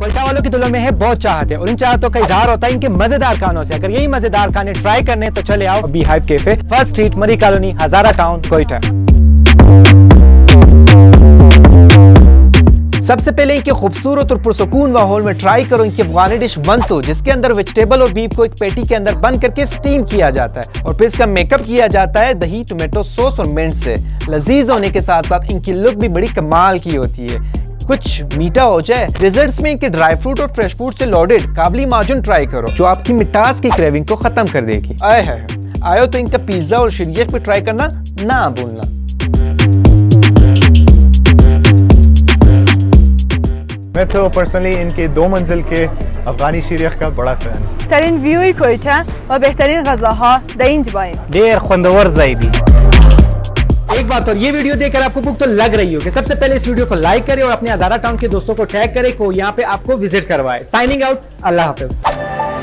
कोयटा वालों की तुलना में है बहुत चाहते हैं और इन चाहतों का इजहार होता है इनके मजेदार खानों से। अगर यही मजेदार खाने ट्राई करने तो चले आओ bee hive cafe, first street, मरी कॉलोनी, हजारा टाउन, कोयटा। सबसे पहले इनके खूबसूरत और पुरसकून माहौल में ट्राई करो इनकी अफगानी डिश मंतो, जिसके अंदर वेजिटेबल और बीफ को एक पेटी के अंदर बंद करके स्टीम किया जाता है और फिर इसका मेकअप किया जाता है दही, टोमेटो सॉस और मिंट से। लजीज होने के साथ साथ इनकी लुक भी बड़ी कमाल की होती है। कुछ मीठा हो जाए। डेजर्ट्स में इनके ड्राई फ्रूट और फ्रेश फ्रूट से लोडेड काबली माजून ट्राई करो जो आपकी मिठास की क्रेविंग को खत्म कर देगी। आयो तो इनका पिज्जा और शीरियत पे ट्राई करना ना भूलना। मैं तो पर्सनली इनके 2 मंजिल के अफगानी शीरियत का बड़ा फैन। बेहतरीन व्यूई कोयटा और बेहतरीन गज़ाहा दईन जबाई देर खुंदवर ज़ैदी। एक बात और, ये वीडियो देखकर आपको भूख तो लग रही हो कि सबसे पहले इस वीडियो को लाइक करें और अपने हजारा टाउन के दोस्तों को टैग करें को यहाँ पे आपको विजिट करवाए। साइनिंग आउट, अल्लाह हाफिज।